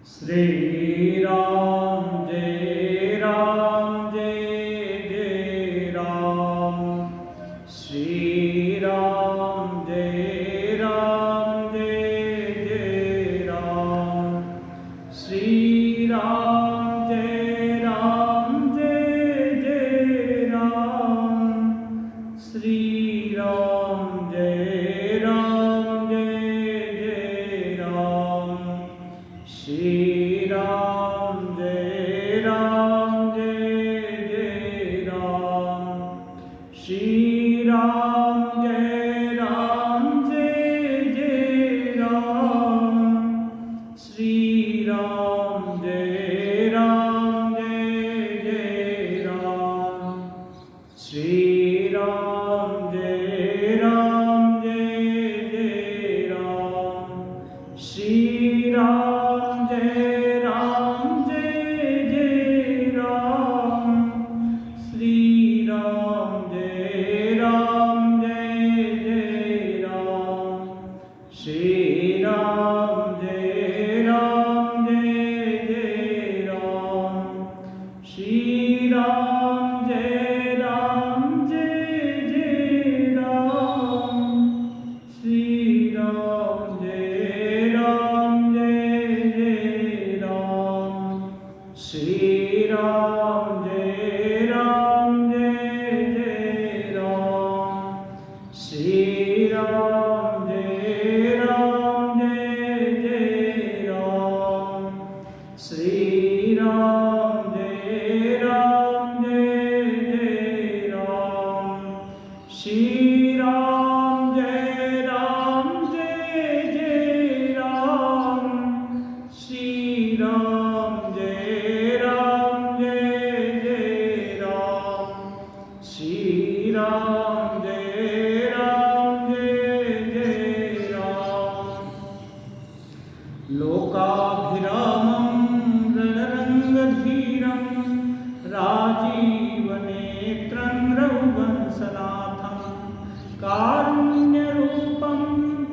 श्री राम जय जय राम। श्री राम जय जय राम। श्री राम जय जय राम। श्री राम जय जय राम। श्री राम जय जय राम। श्री राम जय जय राम। श्री राम जय जय राम। श्री राम जय जय राम। श्री राम जय जय राम। श्री राम जय जय राम। श्री राम जय जय राम। श्री राम जय जय राम। श्री राम जय जय राम। श्री राम जय जय राम। श्री राम जय जय राम। श्री राम जय जय राम। श्री राम जय जय राम। श्री राम जय जय राम। श्री राम जय जय राम। लोकाभिरामं रणरङ्गधीरं राजीवनेत्रं रघुवंशनाथं कारुण्यरूपं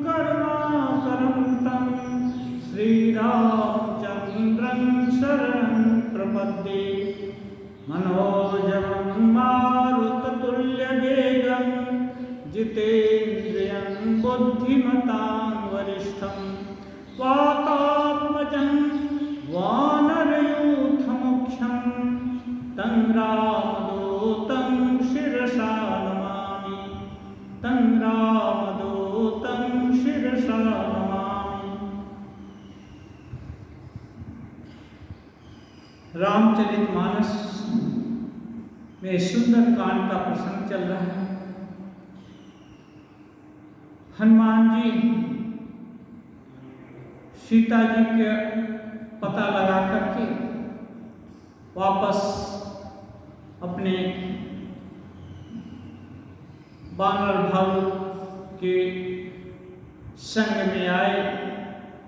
करुणाकरं तं श्रीरामचन्द्रं शरणं प्रपद्ये। मनोजवं मारुततुल्यवेगं जितेन्द्रियं बुद्धिमतां वरिष्ठं वातात्मजं वानरयूथमुख्यं तं रामदूतं शिरसा नमामि। तं रामदूतं शिरसा नमामि। रामचरितमानस में सुंदर कांड का प्रसंग चल रहा है। हनुमान जी सीता जी का पता लगा करके वापस अपने बानर भालू के संग में आए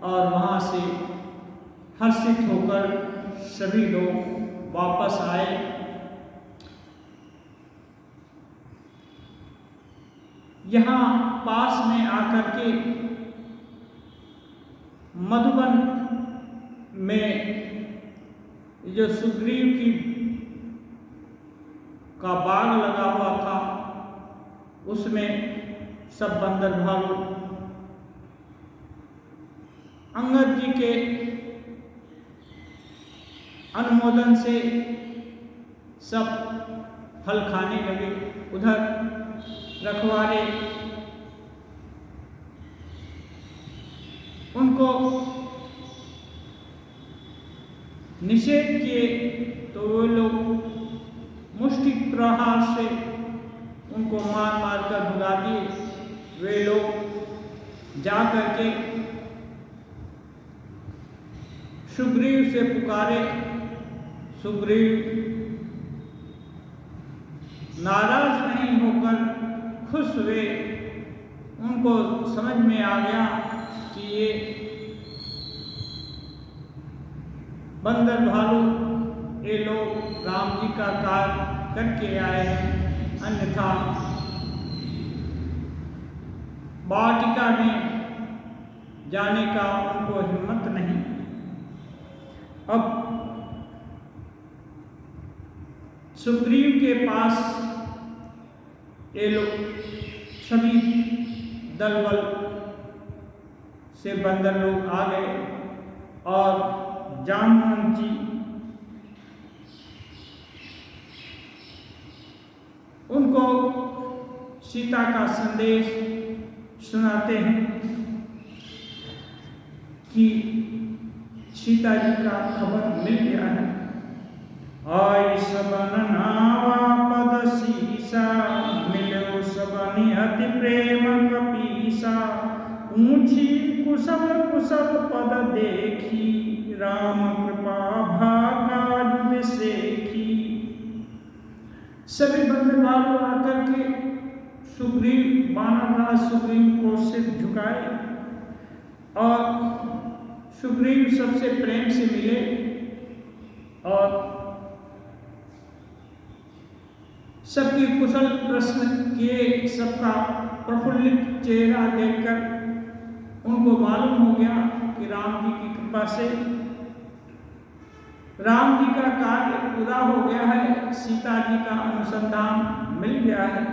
और वहाँ से हर्षित होकर सभी लोग वापस आए। यहाँ पास में आकर के मधुबन में जो सुग्रीव की का बाग लगा हुआ था उसमें सब बंदर भालू अंगद जी के अनुमोदन से सब फल खाने लगे। उधर रखवारे उनको निषेध किए तो वो लोग मुष्टि प्रहार से उनको मार मार कर भगा दिए। वे लोग जा करके सुग्रीव से पुकारे। सुग्रीव नाराज नहीं होकर खुश हुए। उनको समझ में आ गया कि ये बंदर भालू ये लोग राम जी का कार्य करके आए हैं, अन्यथा वाटिका में जाने का उनको हिम्मत नहीं। अब सुग्रीव के पास ये लोग सभी दल बल से बंदर लोग आ गए और जामवंत जी उनको सीता का संदेश सुनाते हैं कि सीता जी का खबर मिल गया है। आई सबन नावा पद सीसा मिलो सबनि अति प्रेम कपीसा ऊंची कुशल कुशल पद देखी राम कृपा भाकाज विसेखी। सभी बंदरवालों आकर के सुग्रीव वानरराज सुग्रीव को सिर झुकाए और सुग्रीव सबसे प्रेम से मिले और सबकी कुशल प्रश्न किए। सबका प्रफुल्लित चेहरा देखकर उनको मालूम हो गया कि राम जी की कृपा से राम जी का कार्य पूरा हो गया है, सीता जी का अनुसंधान मिल गया है।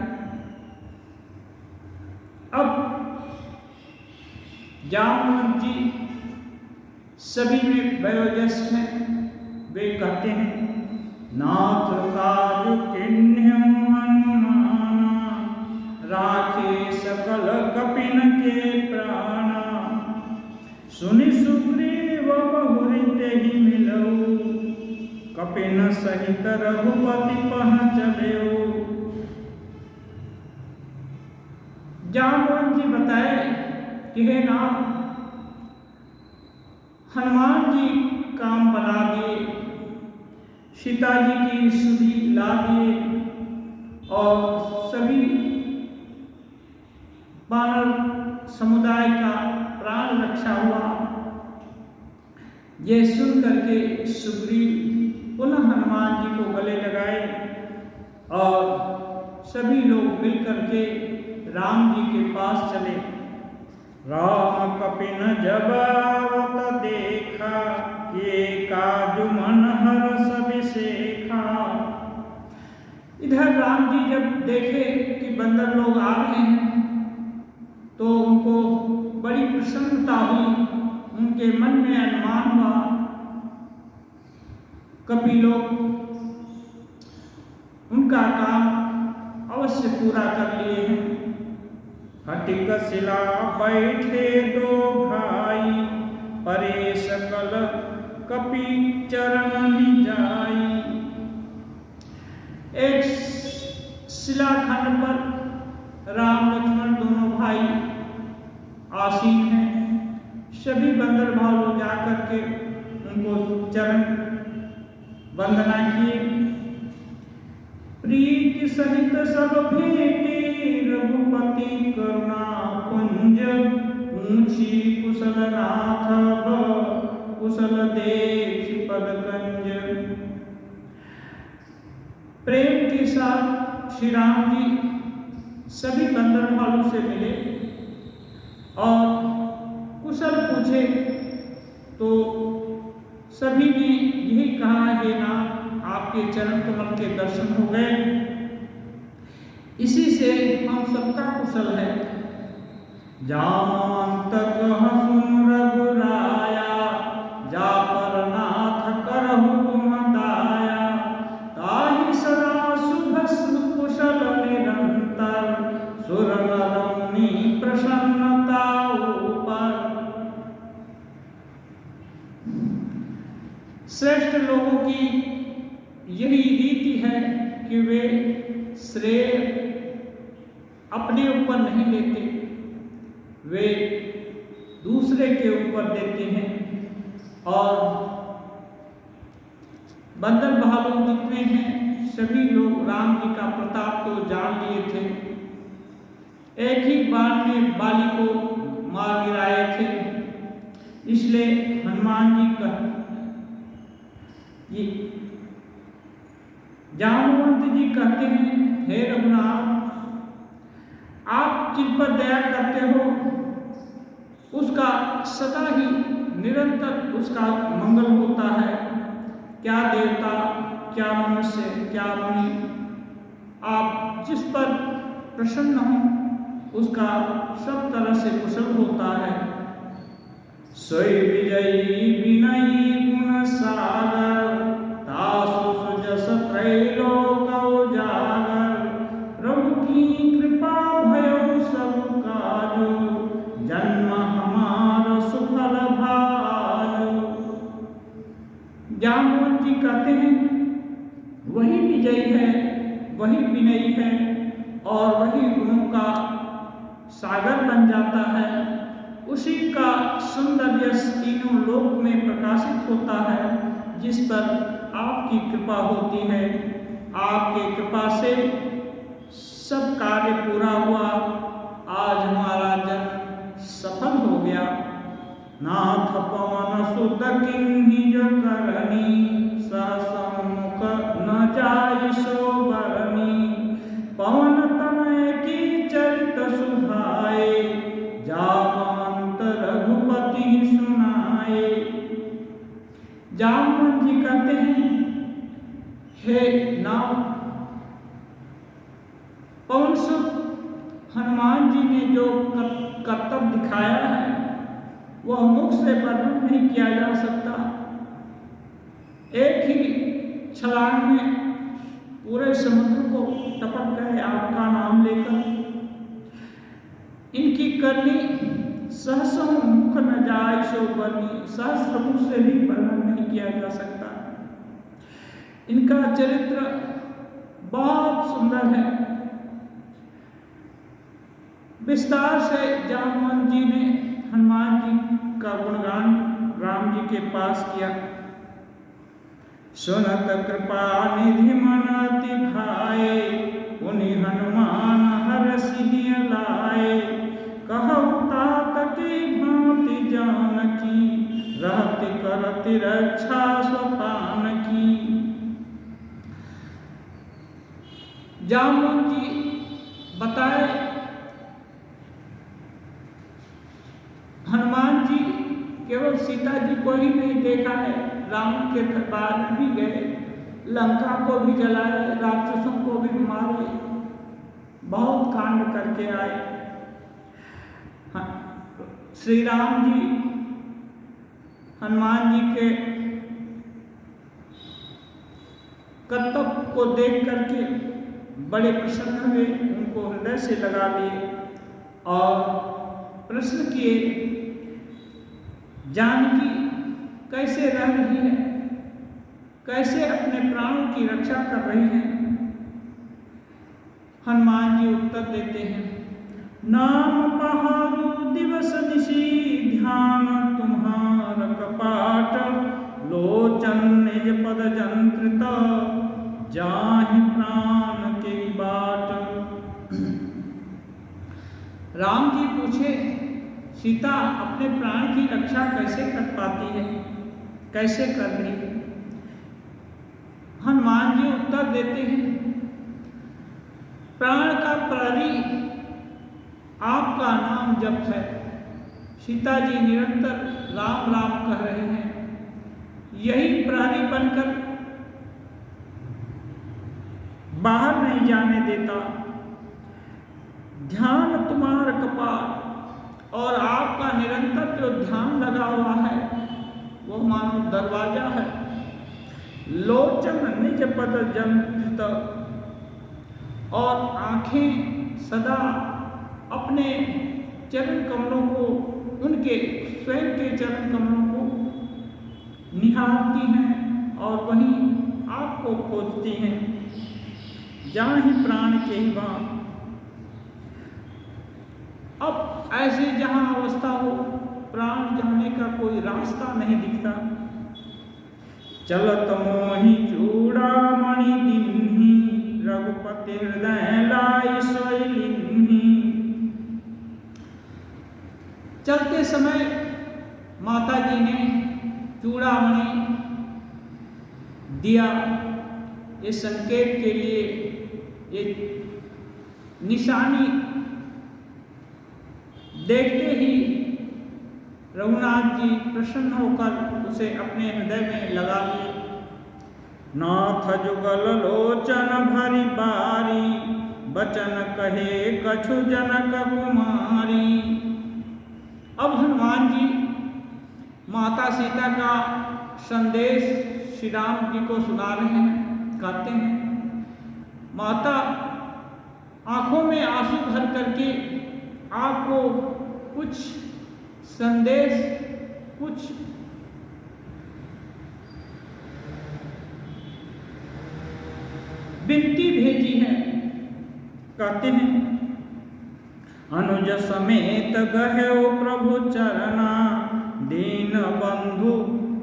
अब जामवंत जी सभी में वयोज्येष्ठ हैं। वे कहते हैं नाथ काज किन्ह्यु अनुमाना राखे सकल कपिन के प्राणा सुनि सुग्रीव बहुरि तेहि मिलऊ कपिन सहित रघुपति पह चलेऊ। जामवंत जी बताए कि हे नाथ, हनुमान जी काम बना दिए, सीता जी की सुधि ला दिए और सभी वानर समुदाय का प्राण रक्षा हुआ। ये सुन करके सुग्रीव पुनः हनुमान जी को गले लगाए और सभी लोग मिल करके राम जी के पास चले। राम कपिन जब आवत देखा ये काजु मन हरस विसेखा। इधर राम जी जब देखे कि बंदर लोग आ रहे हैं तो उनको बड़ी प्रसन्नता हुई, उनके मन में अनुमान हुआ कपि लोग उनका काम अवश्य पूरा कर लिए हैं। हटिक शिला बैठे दो भाई परे सकल कपि चरण जाई। एक शिलाखंड पर राम लक्ष्मण दोनों भाई आसीन हैं। सभी बंदर भालू जाकर के उनको चरण वंदना किए। प्रीति सहित सब भेटे रघुपति करुणा पुंज ऊंची कुशल नाथ कुशल देख पदकंज। प्रेम के साथ श्री राम जी सभी बंदर भालू से मिले और कुशल पूछे तो सभी ने यही कहा, हे नाथ, आपके चरण कमल के दर्शन हो गए, इसी से हम सबका कुशल है। जामवंत सुन रघुराया जा पर नाथ करहु तुम दाया ताहि सदा शुभ कुशल निरंतर सुर नरमुनि प्रसन्नता ऊपर। श्रेष्ठ लोगों की यही रीति है कि वे श्रेय अपने ऊपर नहीं लेते, वे दूसरे के ऊपर देते हैं। और बंदर भालू जितने हैं सभी लोग राम जी का प्रताप तो जान लिए थे। एक ही बाण में बाली को मार गिराए थे, इसलिए हनुमान जी का ये जामवंत जी कहते हैं, हे रघुनाथ, आप जिन पर दया करते हो उसका सदा ही निरंतर उसका मंगल होता है। क्या देवता, क्या मनुष्य, क्या मुनि, आप जिस पर प्रसन्न हो उसका सब तरह से कुशल होता है। सोई विजयी विनयी गुण सागर, तासु सुजस त्रैलोक उजागर, प्रभु की कृपा भयो सब काजो, जन्म हमार सुफल भाजो। जामवंत जी कहते हैं वही विजयी है, वही विनयी है और वही गुणों का सागर बन जाता है। उसी का सुंदर यश तीनों लोक में प्रकाशित होता है, जिस पर आपकी कृपा होती है। आपके कृपा से सब कार्य पूरा हुआ, आज हमारा जन्म सफल हो गया। नाथ पवन सुत किन्हीं जो करनी, सहसमुख न जाय सो बरनी, पवन तनय की चरित सुहाए, जावंत रघुपति सुनाए। जामवंत जी कहते हैं हे नाथ, पवन सुत हनुमान जी ने जो कर्तव्य दिखाया है वह मुख से वर्णन नहीं किया जा सकता। एक ही छलांग में पूरे समुद्र को टपक गए आपका नाम लेकर। इनकी करनी सहसों मुख न जाय सो बरनी, सहस्र मुख से भी वर्णन नहीं किया जा सकता। इनका चरित्र बहुत सुंदर है। विस्तार से जामवंत जी ने हनुमान जी का गुणगान राम जी के पास किया। सुनत कृपा निधि मन अति भाए, उनि हनुमान हरषि लाए, कहु तात की भांति जानकी, रहति करति रक्षा स्वपान की। जामवंत जी बताए हनुमान जी केवल सीता जी को ही नहीं देखा है, रावण के दरबार में भी गए, लंका को भी जलाए, राक्षसों को भी मारे, बहुत कांड करके आए। हाँ, श्री राम जी हनुमान जी के कर्तव्य को देख करके बड़े प्रसन्न हुए, उनको हृदय से लगा लिए और प्रश्न किए, जानकी कैसे रह रही है, कैसे अपने प्राणों की रक्षा कर रही है। हनुमान जी उत्तर देते हैं, नाम पहाड़ू दिवस निशी, ध्यान तुम्हार कपाट, लोचन निज पद जंत्रित, जाहि प्राण के बाट। राम जी पूछे, सीता अपने प्राण की रक्षा कैसे कर पाती है, कैसे कर रही है। हनुमान जी उत्तर देते हैं, प्राण का प्रहरी आपका नाम जप है। सीता जी निरंतर राम राम कह रहे हैं, यही प्रहरी बनकर बाहर नहीं जाने देता। ध्यान तुम्हार कपाट, और आपका निरंतर जो ध्यान लगा हुआ है वो मानो दरवाजा है। लोचन निज पद जंत्रित, और आंखें सदा अपने चरण कमलों को, उनके स्वयं के चरण कमलों को निहारती हैं और वहीं आपको खोजती हैं। जाहि प्राण के ही बाण। अब ऐसे जहां अवस्था हो, प्राण जाने का कोई रास्ता नहीं दिखता। चलत मोहि चूड़ामणि दीन्ही, रघुपति हृदय लाई सोई लीन्ही। चलते समय माता जी ने चूड़ामणि दिया, ये संकेत के लिए, ये निशानी देखते ही रघुनाथ जी प्रसन्न होकर उसे अपने हृदय में लगा लिए। नाथ जुगल लोचन भरी बारी, बचन कहे कछु जनक कुमारी। अब हनुमान जी माता सीता का संदेश श्री राम जी को सुना रहे हैं। कहते हैं, माता आंखों में आंसू भर करके आपको कुछ संदेश, कुछ विनती भेजी है। कहते हैं, अनुज समेत गह्यो प्रभु चरना, दीन बंधु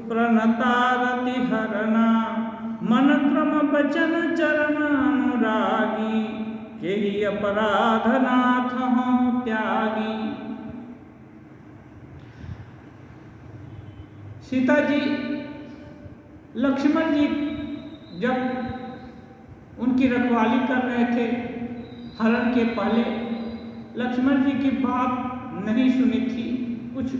प्रणतारति हरना, मन क्रम बचन चरण अनुरागी, केहि अपराध नाथ हों त्यागी। सीता जी, लक्ष्मण जी जब उनकी रखवाली कर रहे थे हरण के पहले, लक्ष्मण जी की बात नहीं सुनी थी। कुछ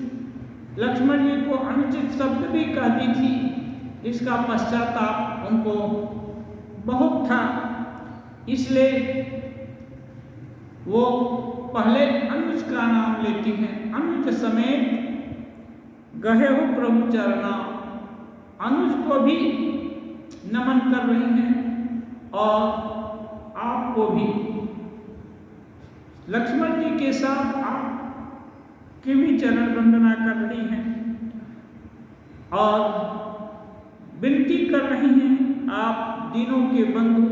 लक्ष्मण जी को अनुचित शब्द भी कह दी थी। इसका पश्चाताप उनको बहुत था, इसलिए वो पहले अनुज का नाम लेती हैं। अनुज समेत गहे हो प्रभु चरना, अनुज को भी नमन कर रही हैं और आपको भी। लक्ष्मण जी के साथ आपकी भी चरण वंदना कर रही हैं और विनती कर रही हैं, आप दीनों के बंधु,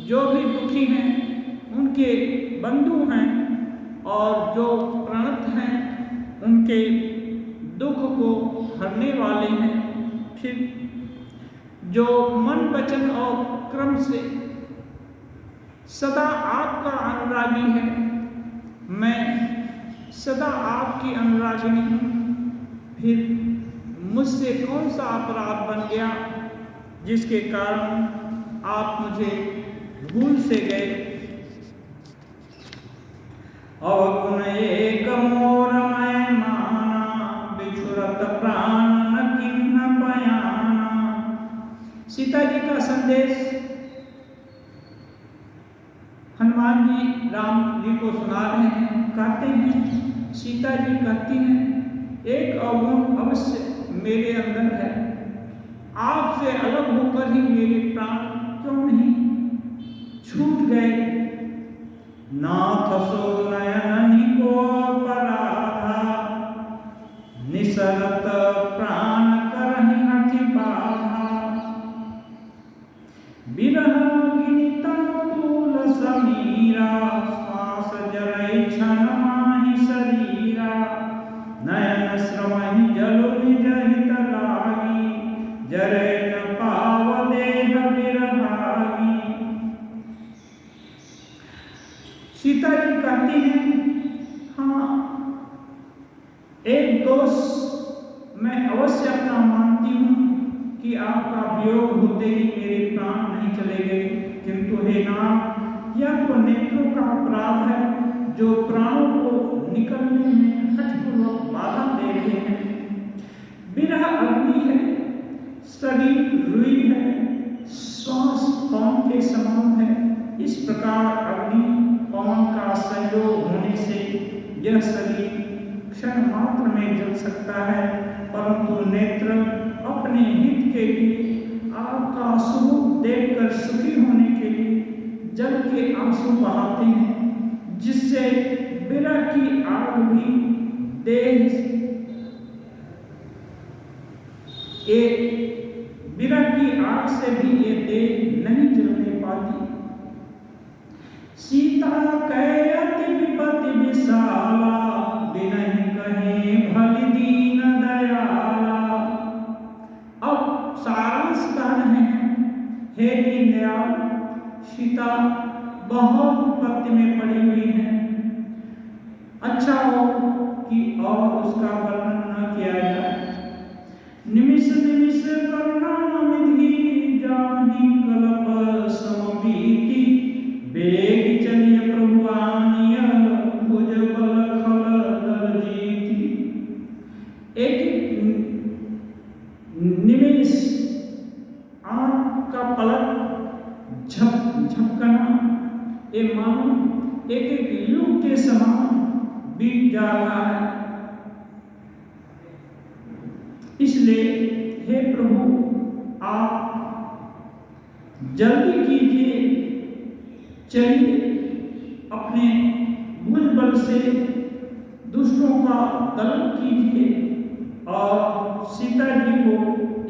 जो भी दुखी हैं उनके बंधु हैं और जो प्रणत हैं उनके दुख को हरने वाले हैं। फिर जो मन वचन और क्रम से सदा आपका अनुरागी है, मैं सदा आपकी अनुरागिनी हूँ। फिर मुझसे कौन सा अपराध बन गया जिसके कारण आप मुझे भूल से गए। अवगुण एक मोर मैं माना, बिछुरत प्राण न किन्ह बयाना। सीता जी का संदेश हनुमान जी राम जी को सुना रहे हैं। कहते हैं, सीता जी कहती हैं, एक अवगुण अवश्य मेरे अंदर है, आपसे अलग होकर ही मेरे प्राण क्यों नहीं छूट गए। नाथ सो नयन को अपराधा, निसरत प्राण करहि हठि बाधा। बिरह गिनितन तूल समीरा, श्वास जरै क्षण माहि शरीरा। नयन श्रमहि जलु निज हित लागी, जरै न पाव देह बिरहागी। सीता जी कहती हैं, हाँ, एक दोष मैं अवश्य अपना मानती हूँ कि आपका वियोग होते ही मेरे प्राण नहीं चले गए, किंतु हे नाथ, यह तो नेत्रों का अपराध है जो प्राणों को निकलने में हठपूर्वक बाधा दे रहे हैं। बिरह अग्नि है, शरीर रुई है, श्वास पवन के समान है। इस प्रकार अग्नि पवन का संयोग होने से यह शरीर क्षण मात्र में जल सकता है, परंतु नेत्र अपने हित के लिए, आपका स्वरूप देखकर सुखी होने के लिए जल के आंसू बहाते हैं, जिससे विरह की आग भी विरह की आग से भी ये देह नहीं जलने पाती। सीता कहे अति विपति विशाला, बिनहि कहे भलि दीन दयाला। अब सारांश कह रहे हैं, हे दीनदयाल, सीता बहुत विपत्ति में पड़ी हुई है। अच्छा हो कि और उसका वर्णन न किया जाए। निमिष निमिष करुणा निधि, जाहि कल्प समबीति। बेग चलिय प्रभु आनिय, भुज बल खल दल जीति। एक निमिष का पलक झपकना ये मानो एक एक युग के समान बीत जा रहा है। इसलिए हे प्रभु आप जल्दी कीजिए, चलिए अपने भुज बल से दुष्टों का दलन कीजिए और सीता जी को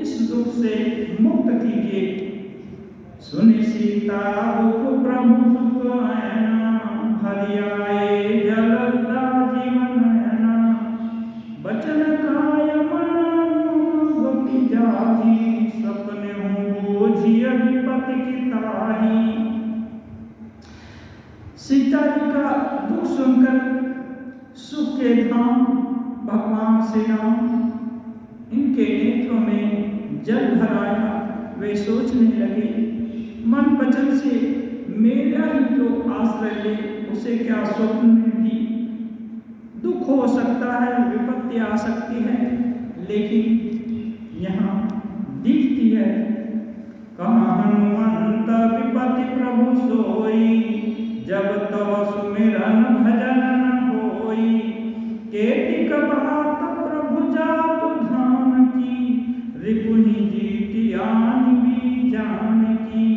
इस दुख से मुक्त कीजिए। सुनि सीता दुख प्रभु सुख नयना, हरि आए जलदा जीवन नयना, बचन काय मन गति जाहि, सपने हूँ बोझिय विपत्ति की ताही। सीता जी का दुख सुनकर सुख के धाम भगवान श्री राम इनके नेत्रों में जल भर आया। वे सोचने लगे, मन वचन से मेरा ही जो आश्रय ले, उसे क्या स्वप्न में भी दुख हो सकता है, विपत्ति आ सकती है, लेकिन यहाँ दिखती है। कहाँ हनुमंत विपत्ति प्रभु सोई, जब तब सुमिरन भजन न होई। केतिक बात प्रभु जातु धाम की, रिपुनि जीति आन भी जान की।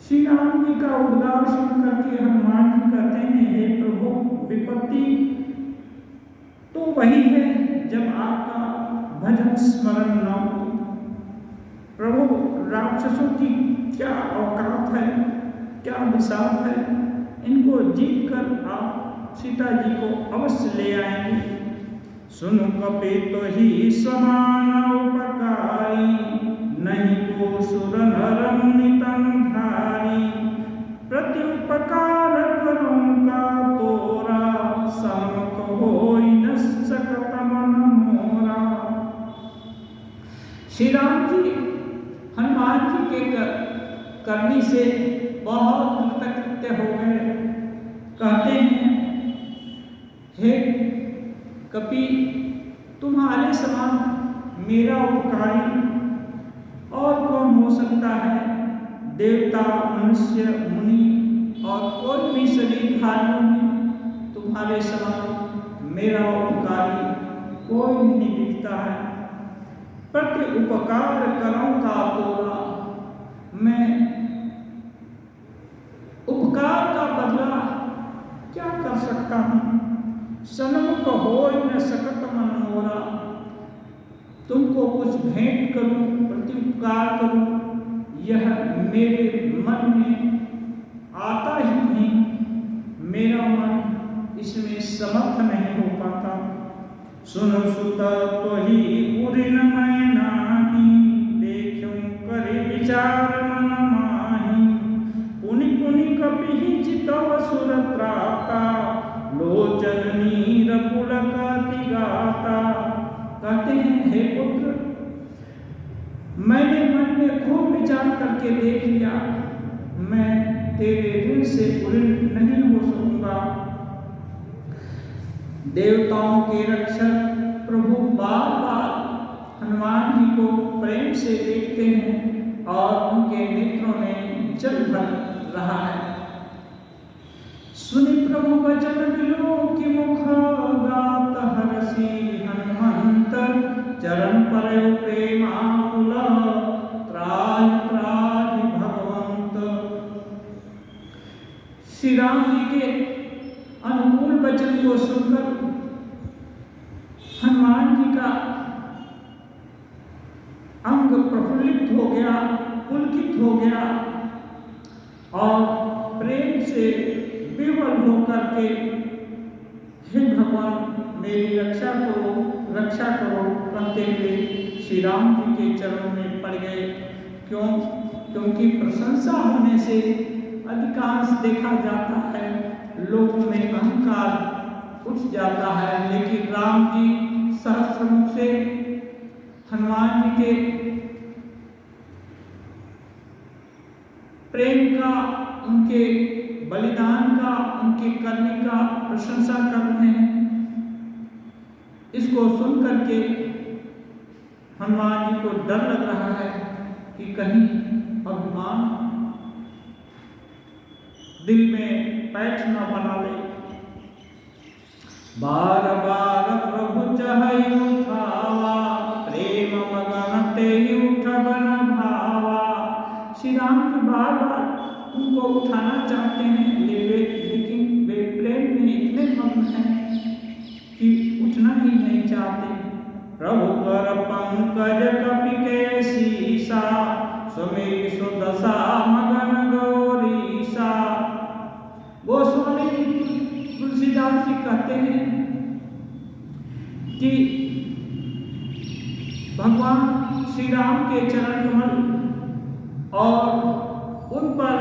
श्री राम जी का उद्गार सुन करके हनुमान जी कहते हैं, हे प्रभु विपत्ति तो वही है जब आपका भजन स्मरण न हो। प्रभु राक्षसों की क्या औकात है, क्या विशाल है, इनको जीत कर आप सीता जी को अवश्य ले आएंगे। सुनु कपि तो ही समान उपकारी, नहीं को सुर नरम नितन धारी। प्रति उपकार करूं का तोरा, सम्मुख होई न सकत मन मोरा। श्री राम जी हनुमान जी के करनी से बहुत कृतकृत्य हो गए। कहते हैं, हे कपि तुम्हारे समान मेरा उपकारी और कौन हो सकता है। देवता मनुष्य मुनि और कोई भी शरीरधारियों में तुम्हारे समान मेरा उपकारी कोई नहीं दिखता है। प्रति उपकार करूं का तोरा, मैं उपकार का बदला क्या कर सकता हूँ। सन्मुख होय न सकत मन मोरा, तुमको कुछ भेंट करूं, प्रति उपकार करूं, यह मेरे मन में आता ही नहीं। मेरा मन इसमें समर्थ नहीं हो पाता। सुनो सुत तो ही उरिन मैं नाही, देखूं करे विचार मन माही। पुनि पुनि कपि चितव सुर त्राता, लोचन नीर पुलक अति गाता। कहते हैं, हे पुत्र मैंने मन में खूब विचार करके देख लिया, मैं तेरे ऋण से उऋण नहीं हो सकूंगा। देवताओं के रक्षक प्रभु बार बार हनुमान जी को प्रेम से देखते हैं और उनके नेत्रों में जल भर रहा है। सुनि प्रभु वचन विलोकि मुख, गात हरषि हनुमंत चरण परयो प्रेमाकुल। त्राहि त्राहि भगवंत। श्री राम जी के अनुकूल वचन को सुनकर हनुमान जी का अंग प्रफुल्लित हो गया, पुलकित हो गया और प्रेम से विवल होकर के, हे भगवान मेरी रक्षा करो कहते हुए श्री राम जी के चरणों में पड़ गए। क्योंकि प्रशंसा होने से अधिकांश देखा जाता है लोगों में अहंकार उठ जाता है, लेकिन राम जी सहस्रमुख से हनुमान जी के प्रेम का, उनके बलिदान का, उनके करने का प्रशंसा कर रहे हैं। इसको सुन करके हनुमान जी को डर लग रहा है कि कहीं अभिमान दिल में पैठ न बना ले। बार बार प्रभु चहई उठावा, प्रेम मगन तेहि उठबन भावा। श्री राम जी बार बार उनको उठाना चाहते हैं, लेकिन वे प्रेम में इतने मग्न हैं कि उठना ही नहीं चाहते। प्रभु कर पंकज कपि के सीसा, सुमिरि सुदशा मगन गौरीसा। गोस्वामी तुलसीदास जी कहते हैं कि भगवान श्री राम के चरण कमल और उन पर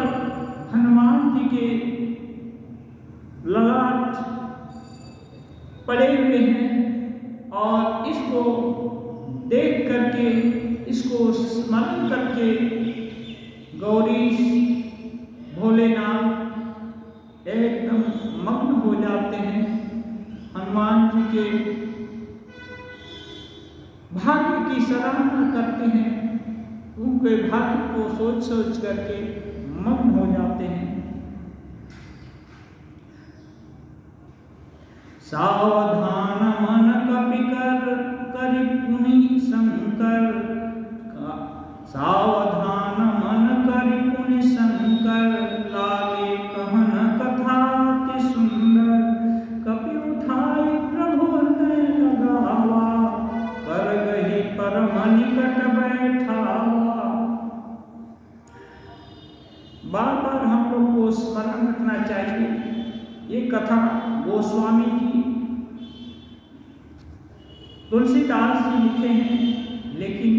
हनुमान जी के ललाट पड़े हुए हैं और इसको देख करके, इसको स्मरण करके गौरीश भोलेनाथ एकदम मग्न हो जाते हैं। हनुमान जी के भाग्य की सराहना करते हैं, उनके भाग्य को सोच सोच करके मग्न हो जाते हैं। सावधान मन कपि करि पुनि शंकर, सावधान मन करि पुनि शंकर। लागे कहन कथा अति सुंदर, कपि उठाई प्रभु हृदय लगावा। कर गही परम निकट बैठावा। बार बार हम लोग को स्मरण रखना चाहिए, ये कथा गोस्वामी जी तुलसीदास जी लिखे हैं, लेकिन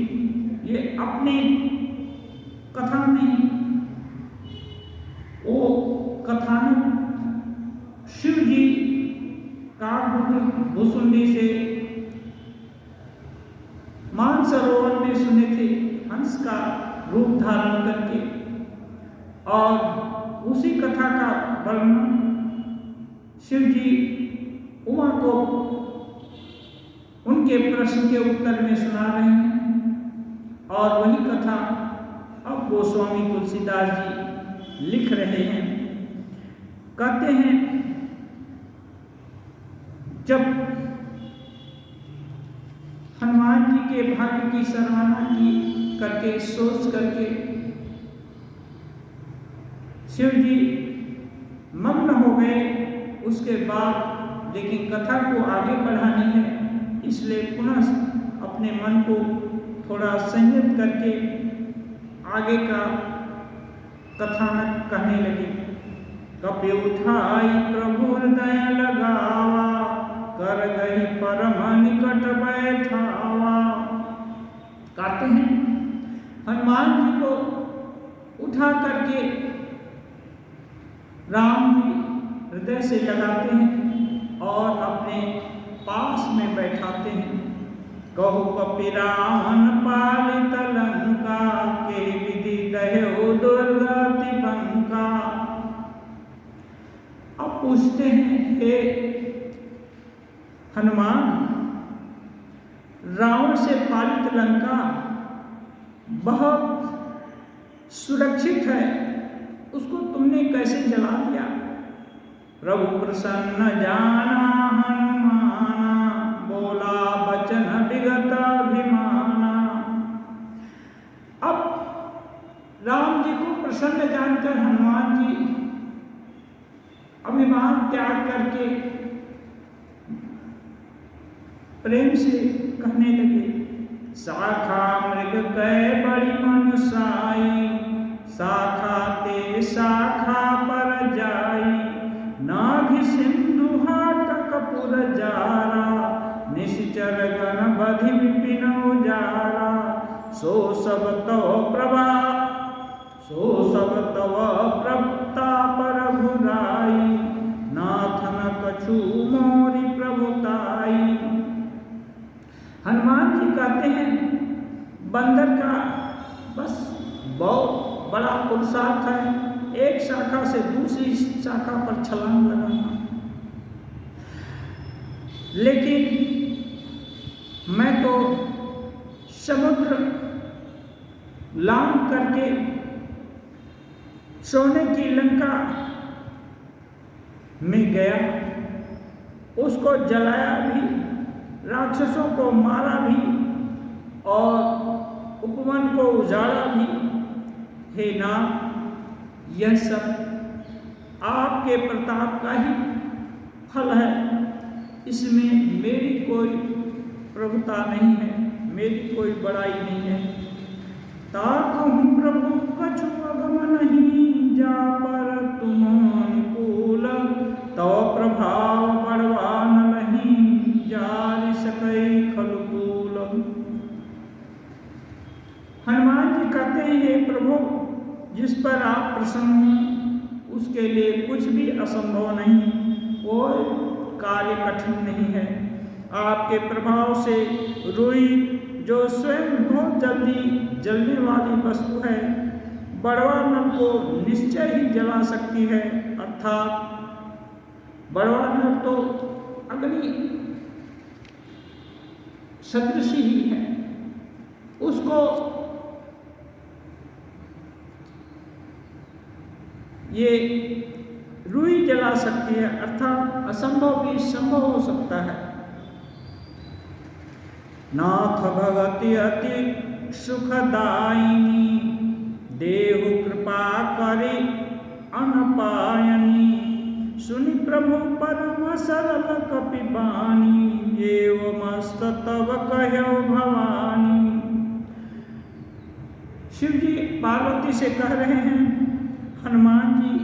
ये अपने कथा नहीं, वो कथानक शिव जी काकभुजु भुसुंडी से मानसरोवर में सुने थे, हंस का रूप धारण करके। और उसी कथा का वर्णन शिव जी उमा को उनके प्रश्न के उत्तर में सुना रहे हैं, और वही कथा अब गोस्वामी तुलसीदास जी लिख रहे हैं। कहते हैं, जब हनुमान जी के भाग्य की सराहना की करके, सोच करके शिव जी मग्न हो गए, उसके बाद लेकिन कथा को आगे बढ़ानी है, इसलिए पुनः अपने मन को थोड़ा संयत करके आगे का कथानक कहने लगे। कपि उठाई प्रभु हृदय लगावा, कर गई परम निकट बैठावा। कहते हैं, हनुमान जी को उठा करके राम जी हृदय से लगाते हैं और अपने पास में बैठाते हैं। कहु कपि रावण पालित लंका, के विधि दह्यो दुर्गति बंका। अब पूछते हैं, हे हनुमान, रावण से पालित लंका बहुत सुरक्षित है, उसको तुमने कैसे जला दिया? प्रभु प्रसन्न जाना हनुमाना, बोला बचन विगत अभिमाना। अब राम जी को प्रसन्न जानकर हनुमान जी अभिमान त्याग करके प्रेम से कहने लगे। शाखा मृग कै बड़ी मनुसाई, शाखा ते शाखा पर जाई। नाभि सिंधु हाटक पुर जारा, निश्चर गण बधि विपिन उजारा। सो सब तव प्रताप रघुराई, नाथन कछु मोरी प्रभुताई। हनुमान जी कहते हैं, बंदर का बस बहुत बड़ा पुरुषार्थ है, एक शाखा से दूसरी शाखा पर छलांग लगाना, लेकिन मैं तो समुद्र लांघ करके सोने की लंका में गया, उसको जलाया भी, राक्षसों को मारा भी और उपवन को उजाड़ा भी। हे नाथ, यह सब आपके प्रताप का ही फल है, इसमें मेरी कोई प्रभुता नहीं है, मेरी कोई बड़ाई नहीं है। ताकहूँ प्रभु कछु अगम नहीं, जा पर तुम अनुकूल, तो प्रभाव बड़वान नहीं, जारि सकई खलकूल। हनुमान जी कहते हैं, हे प्रभु, जिस पर आप प्रसन्न हैं उसके लिए कुछ भी असंभव नहीं, कोई कार्य कठिन नहीं है। आपके प्रभाव से रुई, जो स्वयं बहुत जल्दी जलने वाली वस्तु है, बड़वा नल को निश्चय ही जला सकती है। अर्थात बड़वा नल तो अग्नि सदृश ही है, उसको ये रुई जला सकती है। अर्थात असंभव भी संभव हो सकता है। नाथ भगति अति सुखदायिनी, देहु कृपा करे अनपायनी, सुनि प्रभु परम सरल कपि बानी, एव मस्त तब कह्यो भवानी। शिव जी पार्वती से कह रहे हैं, हनुमान जी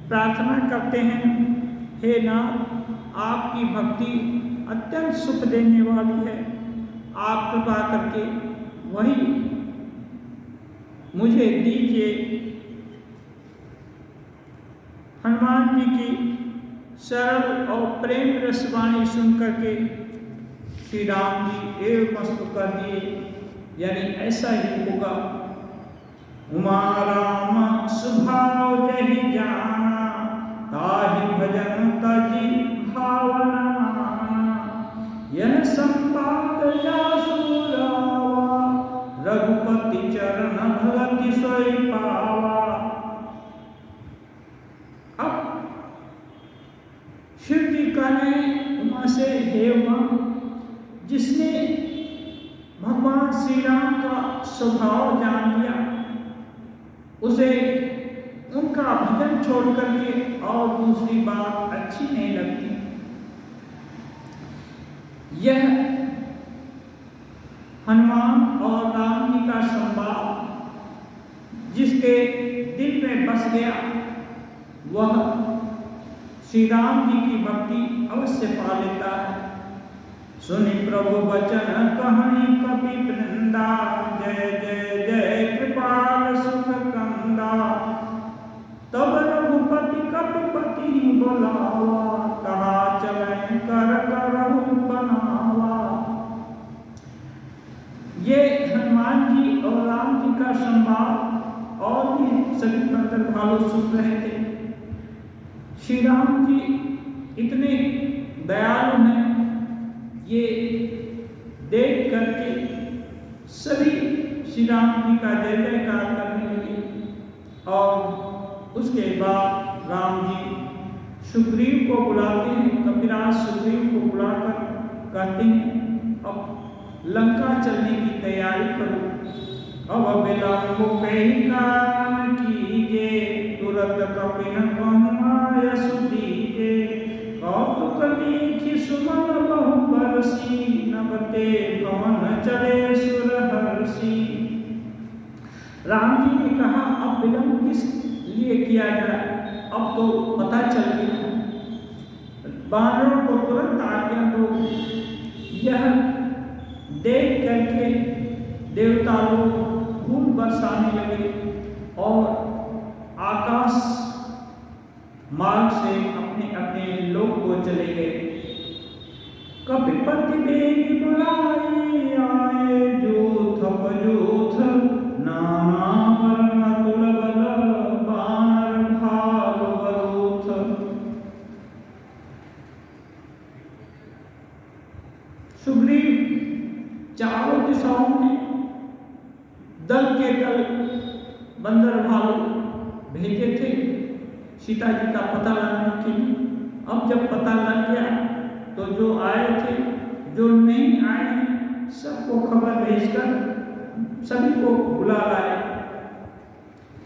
प्रार्थना करते हैं, हे नाथ, आपकी भक्ति अत्यंत सुख देने वाली है, आप कृपा करके वही मुझे दीजिए। हनुमान जी की सरल और प्रेम रसवाणी सुन करके श्री राम जी एव मस्त कर दिए, यानी ऐसा ही होगा। उमा राम स्वभाव जहि जाना, ताहि भजन तजि भावना, यह संपात जासु लावा, रघुपति चरण भगति सोई पावा। अब शिव जी कहने उमा से, हे उमा, जिसने भगवान श्री राम का स्वभाव जान लिया, उसे उनका भजन छोड़ करके और दूसरी बात अच्छी नहीं लगती। यह हनुमान और राम जी का संवाद जिसके दिल में बस गया, वह श्री राम जी की भक्ति अवश्य पा लेता है। सुनि प्रभु वचन कहनी कपि वृंदा, जय जय जय कृपाल सुख कंदा, तब रघुपति कपिपति बोलावा, कहा चलें कर करहु बनावा। ये हनुमान जी और राम जी का संवाद और भी सभी बंदर भालू सुन रहे थे। श्री राम जी इतने दयालु हैं, ये देख करके सभी श्री राम जी का जय जयकार करने लगे। और उसके बाद राम जी सुग्रीव को बुलाते हैं, कपिराज सुग्रीव को बुलाकर कहते हैं, अब लंका चलने की तैयारी करो, अब विलंब कहीं कीजे, तुरंत कपिन कहूँ सुदीजे, कौतुक देखि सुमन बहु बरसी, नबते पवन चले सुरहर्षि। राम जी ने कहा, अब विलंब किस लिए किया जाए, अब तो पता चल गया, बानरों को तुरंत आज्ञा दो। यह देख करके देवता लोग फूल बरसाने लगे और आकाश मार्ग से अपने अपने लोक को चले गए। कपिपति बेग बुलाए आए, जूथ बजूथ नाना वर्ण अतुल बल, बानर भाल बरूथ। सुग्रीव चारों दिशाओं में दल के दल बंदर भालू भेजे थे सीता जी का पता लगाने के लिए। अब जब पता लग गया तो जो आए थे, जो नहीं आए हैं, सबको खबर भेजकर सभी को बुला लाए।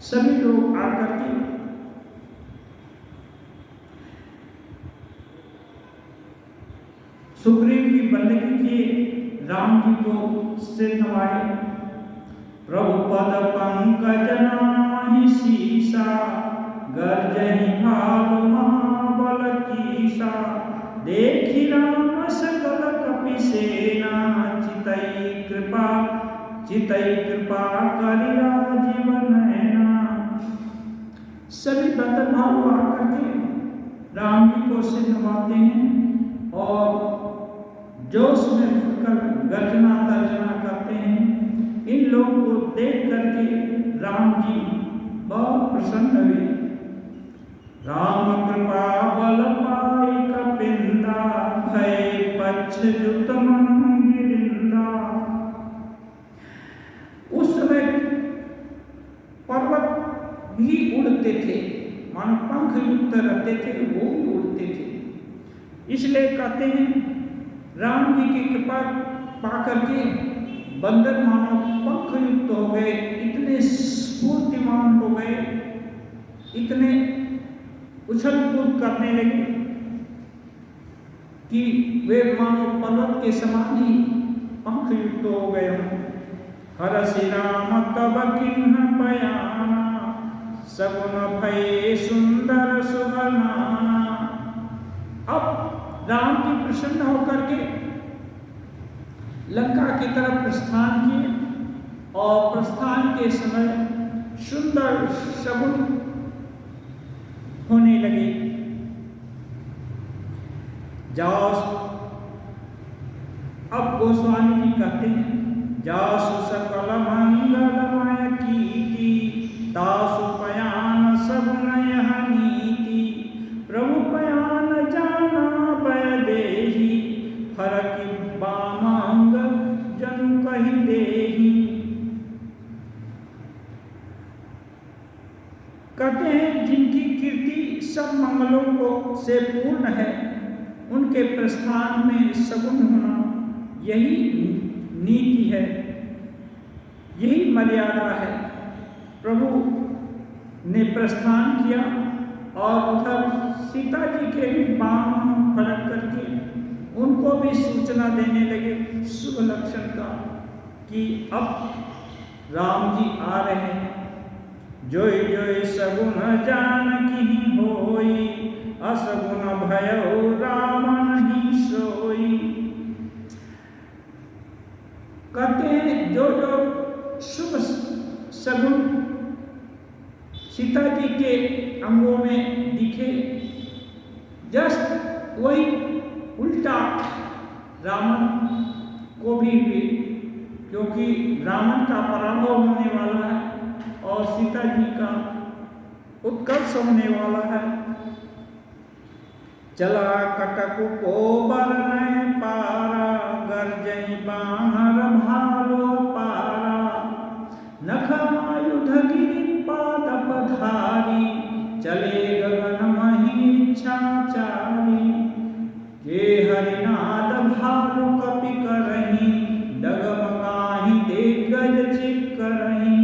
सभी लोग आकर के सुग्रीव की बंदगी किए, राम जी को सिर नवाए। प्रभु पद पंकज नाहि सीसा, गर्जहि भालु महाबल कीसा। देखि राम सकल कपि सेना, चितई कृपा करि राजीव नयना। सभी बंदर भालू आकर के राम जी को सिर नवाते हैं और जोश में भरकर गर्जना तर्जना करते हैं। इन लोगों को देख करके राम जी बहुत प्रसन्न हुए। राम कृपा बल पाई कपिंदा, भय पक्ष जुत मन गिरिंदा। उस समय पर्वत भी उड़ते थे, मानो पंख युक्त रहते थे, वो भी उड़ते थे। इसलिए कहते हैं राम जी की कृपा पाकर के बंदर मानो पंख युक्त हो गए, इतने स्फूर्तिमान हो गए, इतने उछल कूद करने लगे कि वे मानो पर्वत के समान ही पंख युक्त हो गए हों। हरसि राम तब किन्ह बयाना, सगुन भये सुंदर सुबनाना। अब राम जी प्रसन्न होकर के लंका की तरफ प्रस्थान किए और प्रस्थान के समय सुंदर शगुन होने लगे। जाओ, अब गोस्वामी जी कहते हैं, जासु सकल मंगलमय कीर्ति, तासु पयान सगुन यह नीति। प्रभु पयान जाना भय देहि, फरकि बामांग जनु कहि देहि। कहते हैं जिनकी कीर्ति सब मंगलों को से पूर्ण है, उनके प्रस्थान में सगुन होना यही नीति है, यही मर्यादा है। प्रभु ने प्रस्थान किया और उधर सीता जी के भी बाम फड़क करके उनको भी सूचना देने लगे शुभ लक्षण का कि अब राम जी आ रहे हैं। जोई जोई सगुन जानकी होई, असगुन भयो राम नहीं सोई। कहते हैं जो जो शुभ सगुन सीता जी के अंगों में दिखे, जस्ट वही उल्टा रावण को भी हुए, क्योंकि रावण का पराभव होने वाला है और सीता जी का उत्कर्ष होने वाला है। चला कटक को बरन पारा, गर्जई बानर भालो पारा। नखायुध गिरि पाद पधारी, चले गगन महिच्छाचारी। के हरिनाद भालु कपि करही, डगमगाहि दिग्गज चित करही।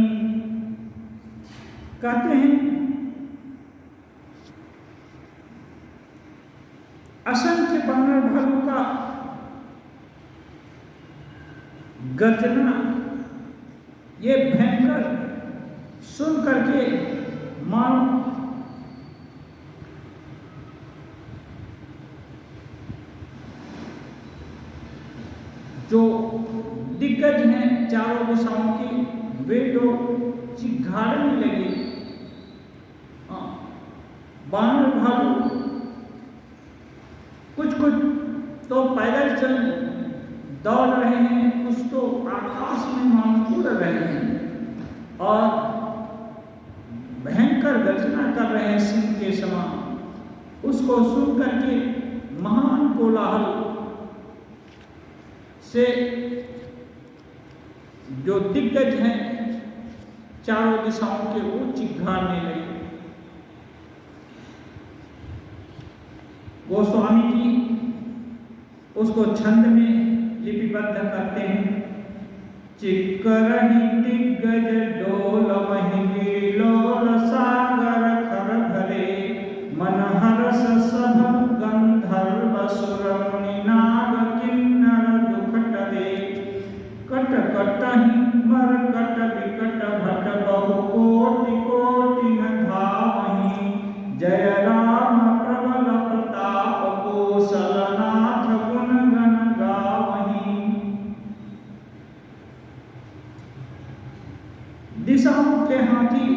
कहते हैं असंख्य बानर भालू का गर्जना ये भयंकर सुन करके मानो जो दिग्गज हैं चारों दिशाओं के, वे लोग चिघाड़ने लगे। बानर भालू कुछ कुछ तो पैदल चल दौड़ रहे हैं, कुछ तो आकाश में मानो उड़ रहे हैं और भयंकर गर्जना कर रहे हैं सिंह के समान। उसको सुन करके महान कोलाहल से जो दिग्गज हैं चारों दिशाओं के, वो चिघाड़ने लगे। गोस्वामी जी उसको छंद में लिपिबद्ध करते हैं। चिक्करहि दिग्गज डोलवहि विलोल सागर खर भरे, मन हरस सब गंधर्व सुर मुनि नाग किन्नर दुख टरे। कट कटहि मरकट विकट भट बहु कोटि कोटि न धावहि, जय राम प्रबल प्रताप कौशलनाथ गुण गण गावहि। दिशाओं के हाथी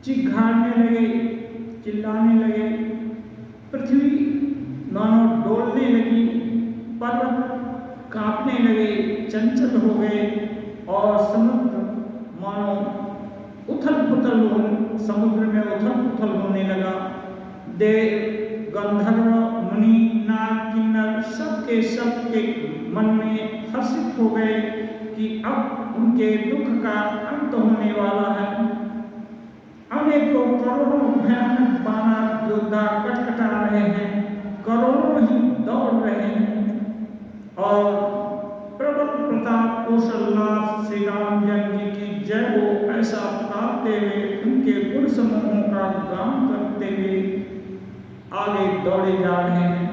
चिघाड़ने लगे, चिल्लाने लगे, पृथ्वी मानो डोलने लगी, पर्वत कांपने लगे, चंचल हो गए और समुद्र मानो समुद्र में उथल पुथल होने लगा। देव गंधर्व मुनि नाग किन्नर सबके मन में हर्षित हो गए कि अब उनके दुख का अंत होने वाला है। अनेकों करोड़ों भयानक बानर योद्धा कटकटा रहे हैं, करोड़ों ही दौड़ रहे हैं और प्रबल प्रताप कौशलनाथ श्री राम जी की जय हो ऐसा पुकारते हुए, उनके गुण समूहों का गान करते हुए आगे दौड़े जा रहे हैं।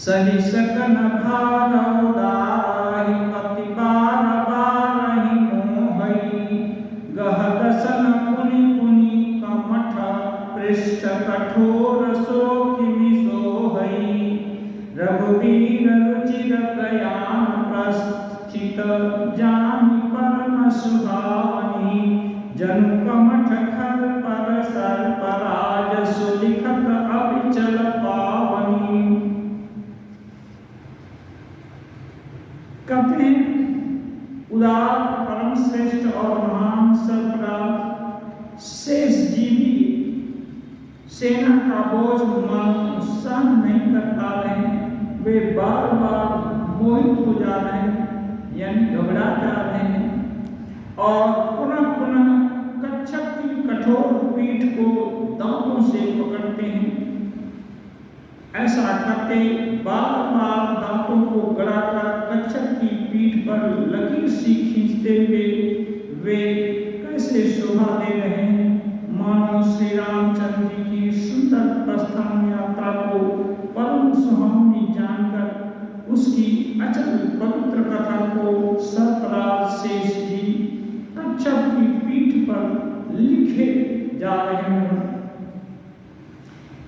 सही सकन भार उदारहि पति बार बारहि मोहई, गह दसन पुनि पुनि कमठ पृष्ठ कठोर शोकिमि सोहई। रघुवीर रुचिर प्रयाण प्रस्थित जानि परम सुहावनी, जनु कमठ खर पर सर्पराज सुलिखत अविचल पावनी। कहते हैं उदार परम श्रेष्ठ और महान सर्पराज शेष जी भी सेना का बोझ सहन नहीं कर पा रहे हैं। वे बार बार मोहित हो जा रहे हैं, यानी घबरा जा रहे हैं और पुनः पुनः कच्छप की कठोर पीठ को दांतों से पकड़ते हैं। ऐसा करते बार बार दांतों को गड़ाकर कच्छप की पीठ पर लकीर सी खींचते हुए वे कैसे शोभा दे रहे हैं, मानो श्री रामचंद्र जी की सुंदर प्रस्थान यात्रा को परम सुहावनी जानकर उसकी अचल पवित्र कथा को सर्पराज शेष जी कच्छप की पीठ पर लिखे जा रहे हैं।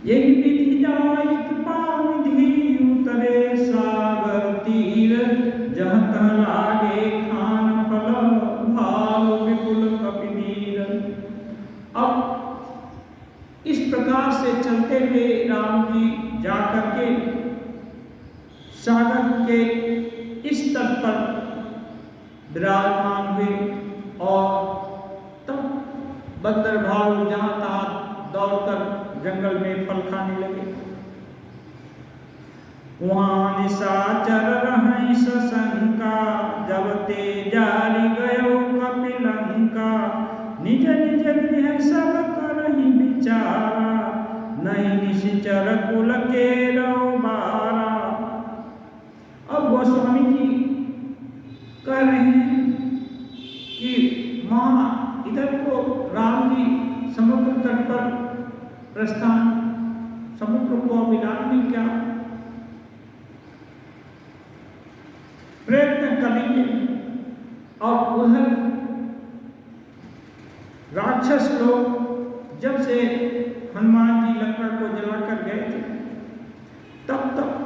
यही विधि जायत पावनिधि उतरे सागर तीर, जहाँ तहाँ लागे खान फल भाव विपुल कपिवीर। अब इस प्रकार से चलते हुए राम जी जाकर के सागर के इस तट पर विराजमान हुए और तब बंदर भालू जहाँ तहाँ दौड़कर जंगल में फल खाने लगे। वहाँ निशाचर रहै सशंका, जब ते जारी गयो कपिलंका। निज निज गृह सब करहि विचारा, नहीं निशिचर कुल के बारा। अब गोस्वामी जी कह रहे हैं कि माँ इधर को राम जी समुद्र तट पर प्रस्थान, समुद्र को विराम में क्या प्रयत्न करेंगे और उधर राक्षस लोग जब से हनुमान जी लंका को जलाकर गए थे तब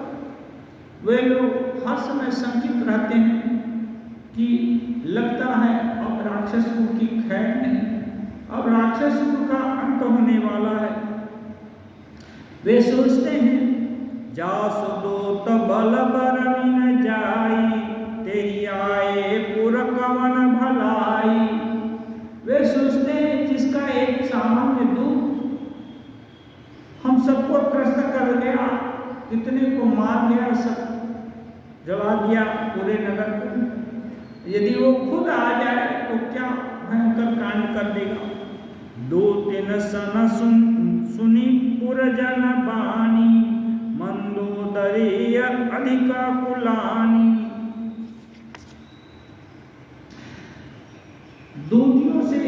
वे लोग हर समय शंकित रहते हैं कि लगता है अब राक्षसों की खैर नहीं, अब राक्षसों का अंत होने वाला है। वे सोचते हैं जासु दूत बल बरनि न जाई, तेहि आए पुर कवन भलाई। वे सोचते हैं जिसका एक सामान्य दूत हम सबको त्रस्त कर गया, कितने को मार गया, सब जला दिया पूरे नगर को। यदि वो खुद आ जाए तो क्या भयंकर कांड कर देगा। 2-3 सन सुनी पुरजन बानी, मंदोदरी अधिका कुलानी। दूतियों से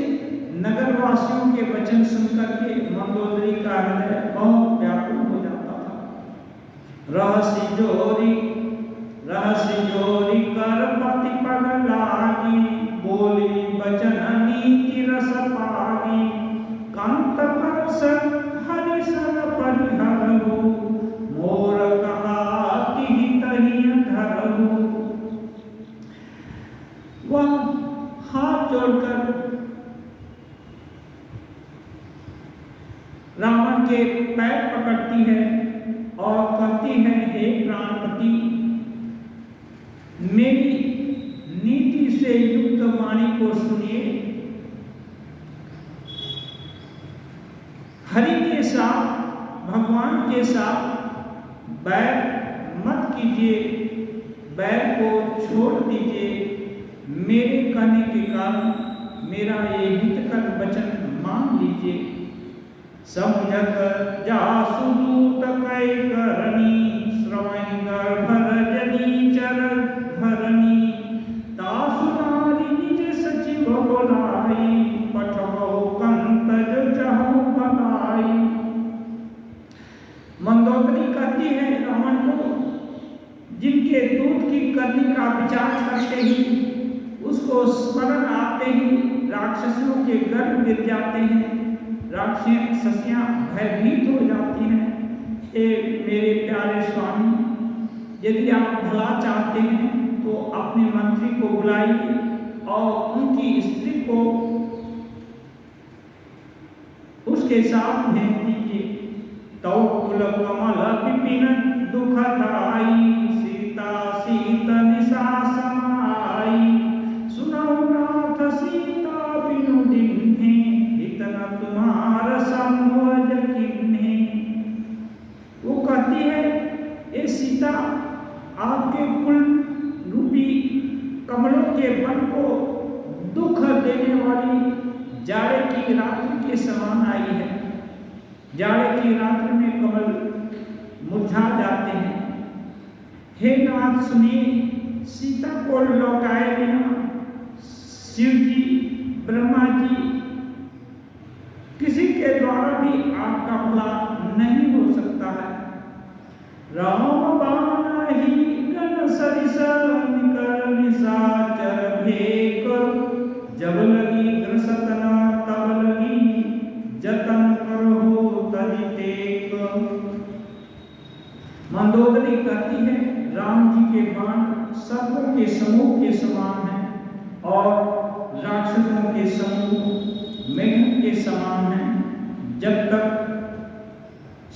नगरवासियों के वचन सुनकर के मंदोदरी का हृदय बहुत व्याकुल हो जाता था। रहसी जोरी कर पति पग लागी, बोली बचन नीति रस पागी। कांत परस हरि सन परिहरहु, मोर कहा तिहि तहि धरहु। वह हाथ जोड़कर रावण के पैर पकड़ती है और कहती है, हे प्राणपति, मेरी नीति से युक्त वाणी को सुनिए। हरि के साथ, भगवान के साथ बैर मत कीजिए, बैर को छोड़ दीजिए। मेरे कहने के कारण मेरा ये हितकर वचन मान लीजिए। समझत जासु दूत कै करनी, श्रवण गर्भरजनी चर धरनी। तासु नारी निज सचिव बोलाई, पठबहु कंतज चहु भलाई। मंदोदरी कहती है रावण को, जिनके दूत की करनी का विचार करते ही, उसको स्मरण आते ही राक्षसों के गर्भ गिर जाते हैं, राक्षसियां भयभीत हो जाती हैं। हे मेरे प्यारे स्वामी, यदि आप भला चाहते हैं तो अपने मंत्री को बुलाइए और उनकी स्त्री को उसके साथ भेज दीजिए। तौ कुल कमल विपिन दुखदाई, सीता सीत निशा समाई। सुनौ नाथ सीता बिनु दिन्हे, इतना तुम्हारा संभोज किन्हे। वो कहती है, ए सीता, आपके कुल रूपी कमलों के वन को दुख देने वाली जाड़े की रात्रि के समान आई है। जाड़े की रात्रि में कमल मुरझा जाते हैं। हे नाथ सुनिए, सीता को लौटाए बिना शिव जी, ब्रह्मा जी, किसी के द्वारा भी आपका भला नहीं हो सकता है। राम बानाहि गण सरिस निकर निशाचर भेक, जब लगी ग्रसतना तब लगी, जतन करहु तजि टेक। मंदोदरी कहती है, राम जी के बाण सर्पों के समूह के समान हैं और राक्षसों के समूह मेघ के समान हैं। जब तक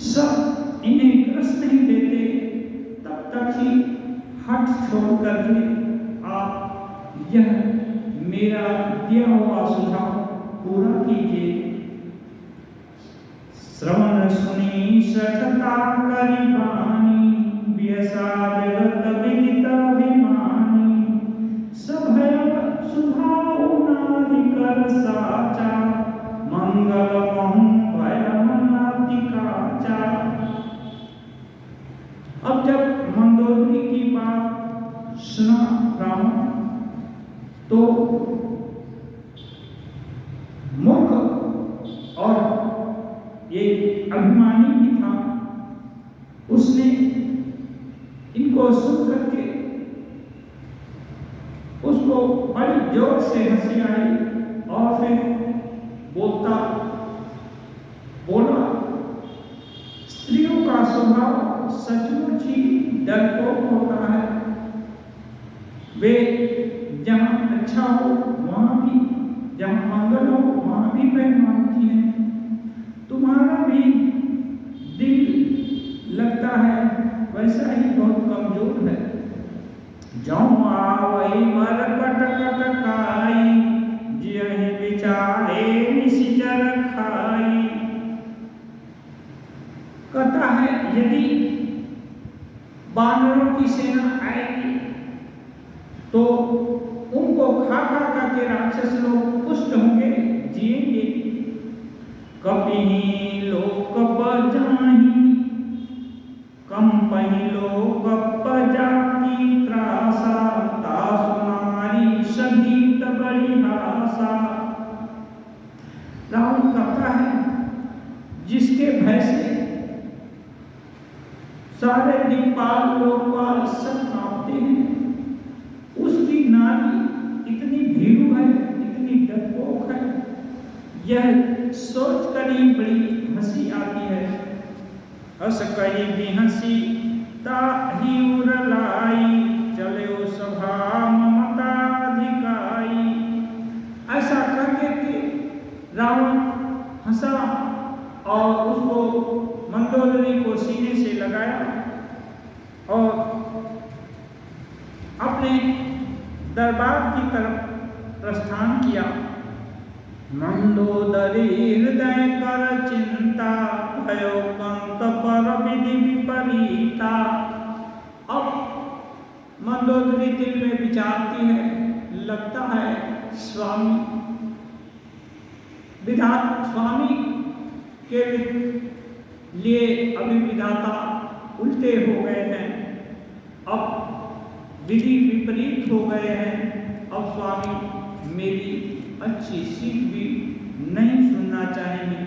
सब इन्हें ग्रस नहीं देते, तब तक ही हट छोड़ करके आप यह मेरा दिया हुआ सुझाव पूरा कीजिए। श्रवण सुनी सठता करी बानी, व्यसा जगत विदित अभिमानी। सभय सुभाव नारी कर साचा, मंगल महु भय मनाति काचा। अब जब मंदोदरी की बात सुना राम, तो मूर्ख और ये अभिमानी भी था, उसने इनको सुन करके उसको बड़ी जोर से हंसी आई और फिर बोला, स्त्रियों का स्वभाव सचमुच ही डरपोक होता है। वे जहाँ अच्छा हो वहाँ भी, जहाँ मंगल हो वहाँ भी मैं मानती हैं। तुम्हारा भी दिल लगता है वैसा ही बहुत कमजोर है। जौं आवई मरकट कटकाई, जियहि विचारे निशिचर खाई। कहता है, यदि बानरों की सेना आएगी के राक्षस लोग पुष्ट होंगे, जिएंगे। कपिही लोक बजाही कम पहिलो गप जाकी त्रासा, तासु नारी सहित बड़ी आशा। रावण कहता है जिसके भय से सारे दिक्पाल लोकपाल सब कांपते हैं, उसकी नारी इतनी भीरू है, इतनी डरपोक है, यह सोच कर ही बड़ी हंसी आती है। हस कही भी हंसी ताही उरलाई, चले सभा ममता दिखाई। ऐसा करके कि रावण हंसा और उसको मंदोदरी को सीने से लगाया और अपने दरबार की तरफ प्रस्थान किया। मंदोदरी हृदय कर चिंता, भयो कंत पर विधि विपरीता। अब मंदोदरी दिल में विचारती है, लगता है स्वामी के लिए अभी विधाता उल्टे हो गए हैं, अब विधि विपरीत हो गए हैं। अब स्वामी मेरी अच्छी सीख भी नहीं सुनना चाहेंगे।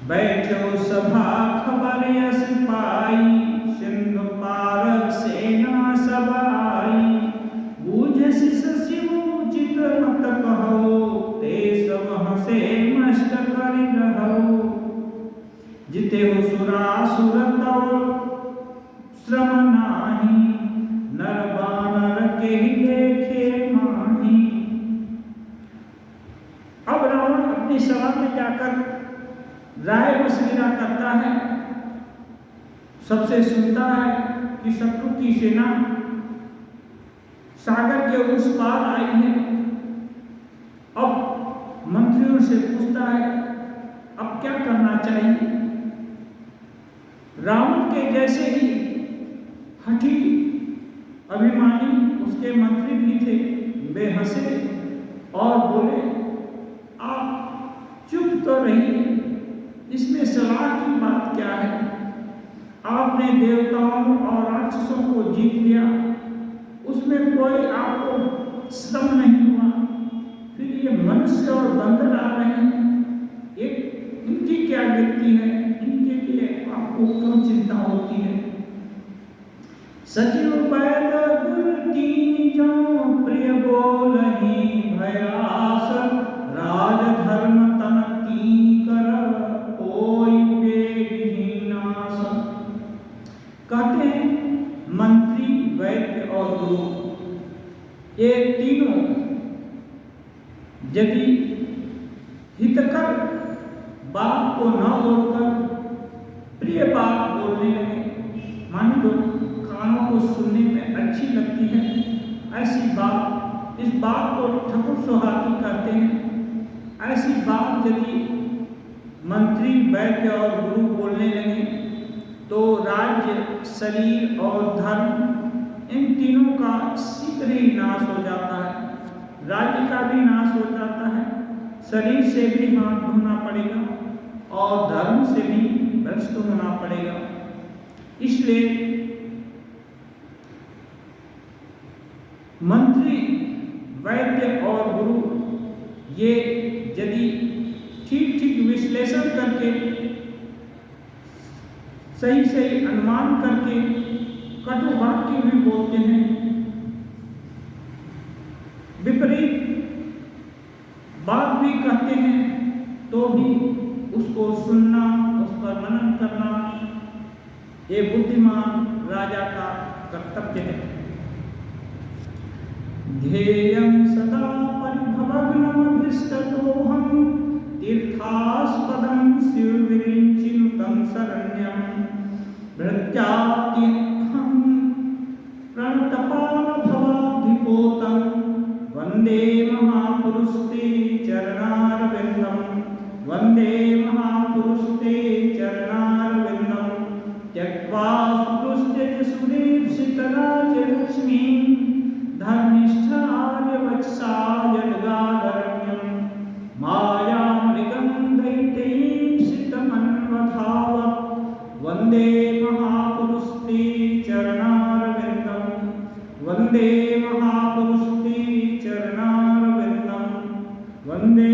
बैठो सभा खबर यस पाई, सिंधु पार सेना सब आई। बूझ शिष शिव चित मत कहो, ते सब हंसे मस्त कर रहो। जिते हो सुरासुर तव श्रम नाही, नर बानर के देखे माही। अब रावण अपनी सभा में जाकर राय मशविरा करता है, सबसे सुनता है कि शत्रु की सेना सागर के उस पार आई है। अब मंत्रियों से पूछता है अब क्या करना चाहिए। रावण के जैसे ही हठी अभिमानी उसके मंत्री भी थे, वे हंसे और बोले आप चुप तो रहिए, इसमें सलाह की बात क्या है। आपने देवताओं और राक्षसों को जीत लिया, उसमें कोई आपको श्रम नहीं हुआ, फिर ये मनुष्य और बंदर आ रहे हैं, एक इनकी क्या गति है, इनके लिए आपको क्यों चिंता होती है। सचिव पैद गुण तीन जो प्रिय बोलहि, भयास राज धर्म तन तीन कर, कोई बेगहीनास। कहते हैं मंत्री वैद्य और गुरु ये तीनों यदि हितकर बात को न बोलकर प्रिय बात बोलने लगे, मानी लो कानों को सुनने में अच्छी लगती है, ऐसी बात, इस बात को ठकुर सुहाती कहते हैं। ऐसी बात यदि मंत्री वैद्य और गुरु बोलने लगे तो राज्य शरीर और धर्म इन तीनों का शीघ्र ही नाश हो जाता है। राज्य का भी नाश हो जाता है, शरीर से भी हाथ धोना पड़ेगा और धर्म से भी भ्रष्ट होना पड़ेगा। इसलिए मंत्री वैद्य और गुरु ये यदि ठीक ठीक विश्लेषण करके सही सही अनुमान करके कटु वाक्य भी बोलते हैं, विपरीत बात भी कहते हैं, तो भी उसको सुनना, उस पर मनन करना ये बुद्धिमान राजा का कर्तव्य है। ध्येयं सदा परिभवग्नमभिष्टतोऽहं, तीर्थास्पदं शिवविरिञ्चिनुतं शरण्यं। भृत्यात्यहं प्रणतपालभवाब्धिपोतं, वन्दे महापुरुषते चरणारविन्दं। वन्दे महापुरुषते चरणारविन्दं। त्यक्त्वा सुदुस्त्यज सुरेप्सितराजलक्ष्मीं, धर्मिष्ठ आर्यवत्साल वंदे महापुरुषते चरणारविंदम वंदे महापुरुषते चरणारविंदम वंदे